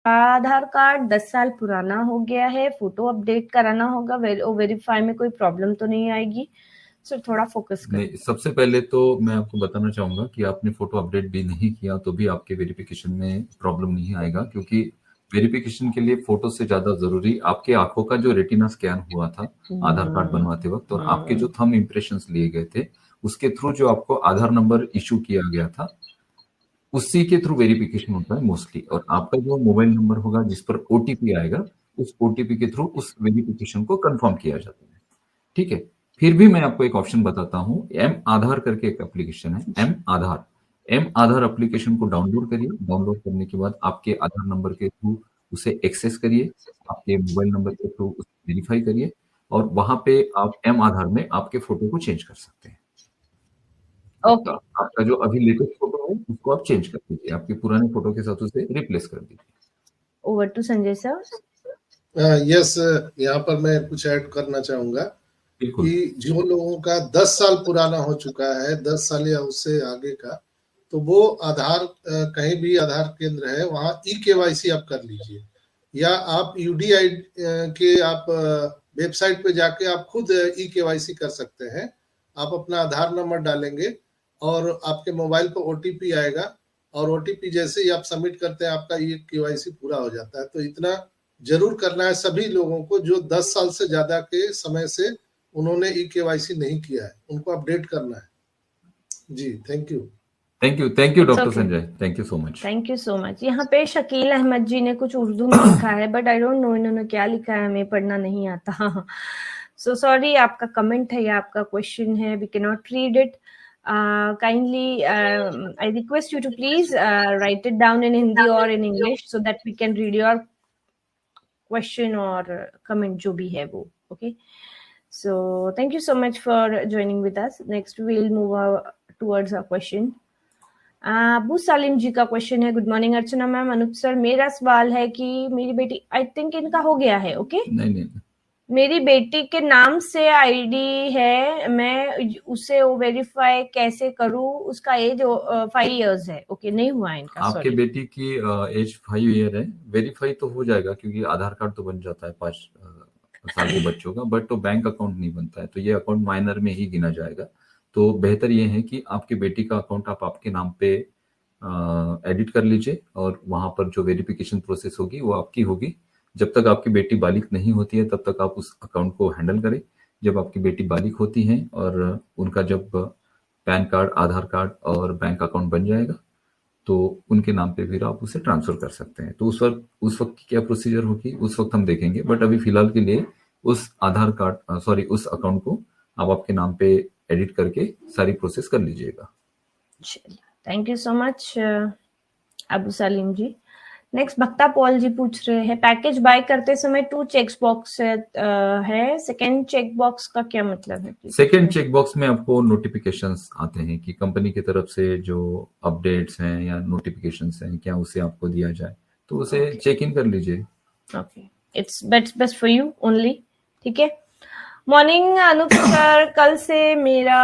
आधार card 10 साल पुराना हो गया है, फोटो अपडेट कराना होगा, वेरीफाई में कोई प्रॉब्लम तो नहीं आएगी? सर थोड़ा फोकस कर। नहीं, सबसे पहले तो मैं आपको बताना चाहूंगा कि आपने फोटो अपडेट भी नहीं किया तो भी आपके वेरिफिकेशन में प्रॉब्लम नहीं आएगा, क्योंकि वेरिफिकेशन के लिए फोटो से ज्यादा जरूरी आपके आंखों का जो रेटिना स्कैन हुआ था आधार कार्ड बनवाते वक्त, और आपके जो थंब इम्प्रेशंस लिए गए थे उसके थ्रू जो आपको आधार नंबर इशू किया गया था उसी के थ्रू वेरिफिकेशन होता है मोस्टली। और आपका जो मोबाइल नंबर होगा जिस पर ओटीपी आएगा उस ओटीपी के थ्रू उस वेरिफिकेशन को कंफर्म किया जाता है। ठीक है, फिर भी मैं आपको एक ऑप्शन बताता हूं, एम आधार करके एक एप्लीकेशन है, एम आधार एप्लीकेशन को डाउनलोड करिए। डाउनलोड करने के बाद आपके आधार नंबर के थ्रू उसे एक्सेस करिए, आपके मोबाइल नंबर के थ्रू उसे वेरीफाई करिए, और वहां पे आप एम आधार में आपके फोटो को चेंज कर सकते हैं। ओके, आपका जो अभी लेटेस्ट फोटो है उसको आप चेंज कर दीजिए, आपके पुराने फोटो के साथ उसे रिप्लेस कर दीजिए। Over to Sanjay sir. Yes, यहाँ पर मैं कुछ ऐड करना चाहूंगा बिल्कुल। कि जो लोगों का 10 साल पुराना हो चुका है, 10 साल या उससे आगे का, तो वो आधार कहीं भी आधार केंद्र है वहाँ ई-केवाईसी आप कर लीजिए, या आप यूडीआई के आप वेबसाइट पे जाके आप खुद ई-केवाईसी कर सकते हैं। आप अपना आधार नंबर डालेंगे और आपके मोबाइल पर ओटीपी आएगा, और ओटीपी जैसे ही आप सबमिट करते हैं आपका ई-केवाईसी पूरा हो जाता है। तो इतना जरूर करना है सभी लोगों को जो 10 साल से ज्यादा के समय से उन्होंने ई-केवाईसी नहीं किया है, उनको अपडेट करना है। जी, thank you. Thank you doctor Sanjay, thank you so much. Thank you so much. यहाँ पे शकील अहमद जी ने कुछ उर्दू में लिखा है, बट आई डोंट नो इन्होंने क्या लिखा है, हमें पढ़ना नहीं आता। सो सॉरी, आपका कमेंट है या आपका क्वेश्चन है, we can not read it. Kindly I request you to please write it down in Hindi और in English so that we can read your question और कमेंट जो भी है वो। Okay, so thank you so much for joining with us. Next we'll move towards our question. Abu Salim ji का question है, good morning Archana ma'am, Anoop sir, मेरा सवाल है कि मेरी बेटी, आई थिंक इनका हो गया है, ओके? नहीं, मेरी बेटी के नाम से आईडी है, मैं उसे वेरीफाई कैसे करूं? उसका एज 5 इयर्स है, ओके? नहीं हुआ इनका। आपके बेटी की एज 5 ईयर है, वेरीफाई तो हो जाएगा क्योंकि आधार कार्ड तो बन जाता है 5 साल के बच्चों का, बट तो बैंक अकाउंट नहीं बनता है, तो ये अकाउंट माइनर में ही गिना जाएगा। तो बेहतर ये है कि आपकी बेटी का अकाउंट आप आपके नाम पे एडिट कर लीजिए, और वहां पर जो वेरिफिकेशन प्रोसेस होगी वो आपकी होगी। जब तक आपकी बेटी बालिग नहीं होती है तब तक आप उस अकाउंट को हैंडल करें। जब आपकी बेटी बालिग होती है और उनका जब पैन कार्ड, आधार कार्ड और बैंक अकाउंट बन जाएगा तो उनके नाम पे फिर आप उसे ट्रांसफर कर सकते हैं। तो उस वक्त की क्या प्रोसीजर होगी उस वक्त हम देखेंगे, बट अभी फिलहाल के लिए उस आधार कार्ड उस अकाउंट को आप आपके नाम पे एडिट करके सारी प्रोसेस कर लीजिएगा। Thank you so much Abu Salim ji. Next Bhakta Paul ji पूछ रहे हैं, पैकेज बाय करते समय 2 चेक बॉक्स है, सेकंड चेक बॉक्स का क्या मतलब है? सेकंड चेक बॉक्स में आपको नोटिफिकेशंस आते हैं कि कंपनी की तरफ से जो अपडेट्स हैं या नोटिफिकेशंस हैं क्या उसे आपको दिया जाए, तो उसे चेक इन कर लीजिए। Okay, it's best for you only, ठीक है? मॉर्निंग अनूप सर, कल से मेरा,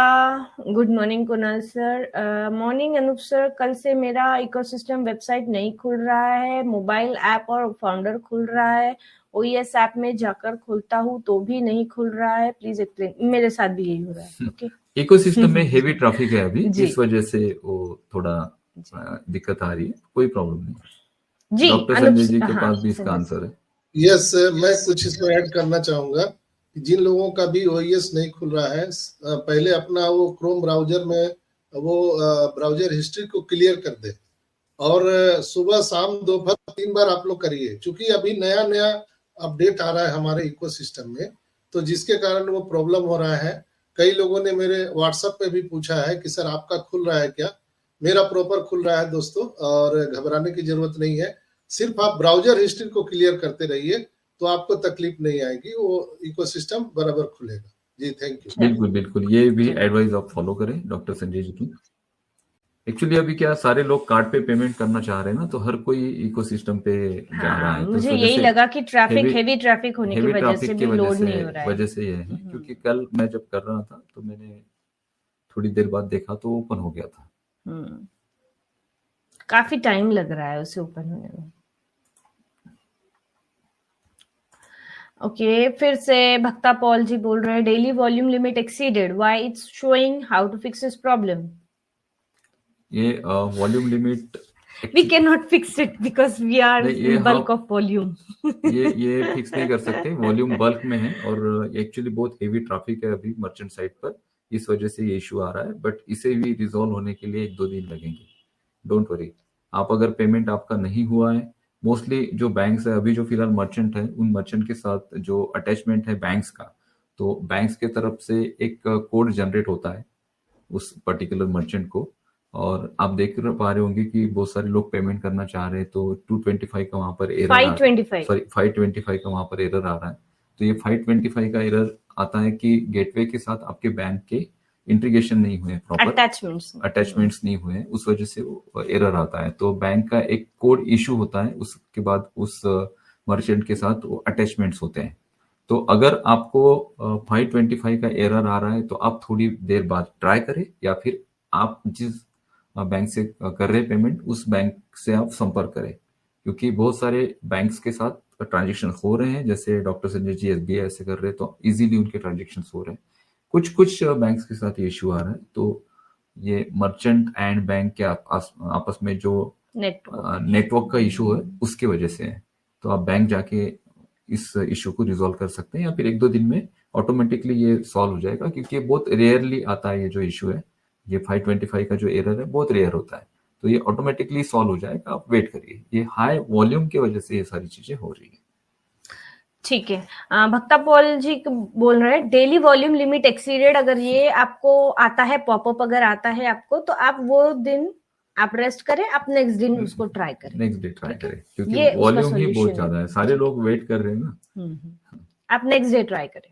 good morning Kunal sir, morning Anup sir, कल से मेरा इकोसिस्टम वेबसाइट नहीं खुल रहा है, मोबाइल ऐप और फाउंडर खुल रहा है, ओएस ऐप में जाकर खोलता हूँ तो भी नहीं खुल रहा है, प्लीज एक्सप्लेन। मेरे साथ भी यही हो रहा है। ओके, इकोसिस्टम में हेवी ट्रैफिक है अभी, इस वजह से वो थोड़ा दिक्कत आ रही है, कोई प्रॉब्लम नहीं। डॉक्टर संजय जी के पास भी इसका आंसर है। यस, मैं कुछ इसमें ऐड करना चाहूंगा। जिन लोगों का भी ओएस नहीं खुल रहा है, पहले अपना वो क्रोम ब्राउजर में वो ब्राउजर हिस्ट्री को क्लियर कर दे, और सुबह शाम दोपहर 3 बार आप लोग करिए, क्योंकि अभी नया नया अपडेट आ रहा है हमारे इकोसिस्टम में, तो जिसके कारण वो प्रॉब्लम हो रहा है। कई लोगों ने मेरे व्हाट्सएप पे भी पूछा है कि सर आपका खुल रहा है क्या? मेरा प्रॉपर खुल रहा है दोस्तों, और घबराने की जरूरत नहीं है। सिर्फ आप ब्राउजर हिस्ट्री को क्लियर करते रहिए तो आपको तकलीफ नहीं आएगी, वो इकोसिस्टम बराबर खुलेगा। जी, थैंक यू। बिल्कुल, ये भी एडवाइस आप फॉलो करें डॉक्टर संजय जी की। एक्चुअली अभी क्या सारे लोग कार्ड पे पेमेंट करना चाह रहे हैं ना, तो हर कोई इकोसिस्टम पे जा रहा है। मुझे यही लगा कि हेवी ट्रैफिक होने की वजह से भी लोड नहीं हो रहा है। वजह से ये है, क्योंकि कल मैं जब कर रहा था तो मैंने थोड़ी देर बाद देखा तो ओपन हो गया था। काफी टाइम लग रहा है उसे ओपन होने में। ओके, फिर से भक्ता पॉल जी बोल रहे हैं daily volume limit exceeded, why it's showing, how to fix this problem. ये volume limit we can not fix it because we are नहीं, ये इन बल्क ऑफ वॉल्यूम। ये फिक्स नहीं कर सकते, वॉल्यूम बल्क में है और एक्चुअली बहुत हेवी ट्रैफिक है अभी मर्चेंट साइट पर, इस वजह से ये इशू आ रहा है, बट इसे भी रिजॉल्व होने के लिए 1-2 दिन लगेंगे, डोंट वरी। आप अगर पेमेंट आपका नहीं हुआ है, मोस्टली जो बैंक्स है अभी जो फिलहाल मर्चेंट है, उन मर्चेंट के साथ जो अटैचमेंट है बैंक्स का, तो बैंक्स के तरफ से एक कोड जनरेट होता है उस पर्टिकुलर मर्चेंट को, और आप देख पा रहे होंगे कि बहुत सारे लोग पेमेंट करना चाह रहे हैं, तो 225 का वहां पर एरर आ रहा है, 525 सॉरी 525 का वहां पर एरर आ रहा है। तो ये 525 का एरर आता है कि गेटवे के साथ आपके बैंक के इंटीग्रेशन नहीं हुए, प्रॉपर अटैचमेंट्स नहीं हुए, उस वजह से वो एरर आता है। तो बैंक का एक कोड इशू होता है, उसके बाद उस मर्चेंट के साथ वो अटैचमेंट्स होते हैं। तो अगर आपको 525 का एरर आ रहा है तो आप थोड़ी देर बाद ट्राई करें, या फिर आप जिस बैंक से कर रहे पेमेंट उस बैंक से आप संपर्क करें, क्योंकि बहुत सारे बैंक्स के साथ ट्रांजेक्शन हो रहे हैं, जैसे डॉक्टर संजय जी SBI ऐसे कर रहे हैं तो इजीली उनके ट्रांजेक्शन हो रहे हैं। कुछ बैंक्स के साथ ये इशू आ रहा है, तो ये मर्चेंट एंड बैंक के आपस में जो नेटवर्क का इशू है उसकी वजह से है। तो आप बैंक जाके इस इशू को रिजॉल्व कर सकते हैं, या फिर 1-2 दिन में ऑटोमेटिकली ये सॉल्व हो जाएगा, क्योंकि ये बहुत रेयरली आता है। ये जो इशू है, ये 525 का जो एरर है बहुत रेयर होता है, तो ये ऑटोमेटिकली सॉल्व हो जाएगा, आप वेट करिए। ये हाई वॉल्यूम की वजह से ये सारी चीजें हो रही है। ठीक है, भक्ता पॉल जी बोल रहे हैं डेली वॉल्यूम लिमिट एक्सीडेड, अगर ये आपको आता है, पॉपअप अगर आता है आपको, तो आप वो दिन आप रेस्ट करें, आप नेक्स्ट दिन उसको ट्राई करें, नेक्स्ट डे ट्राई करें, क्योंकि ये वॉल्यूम ही बहुत solution ज्यादा है, सारे लोग वेट कर रहे हैं ना। आप नेक्स्ट डे ट्राई करें।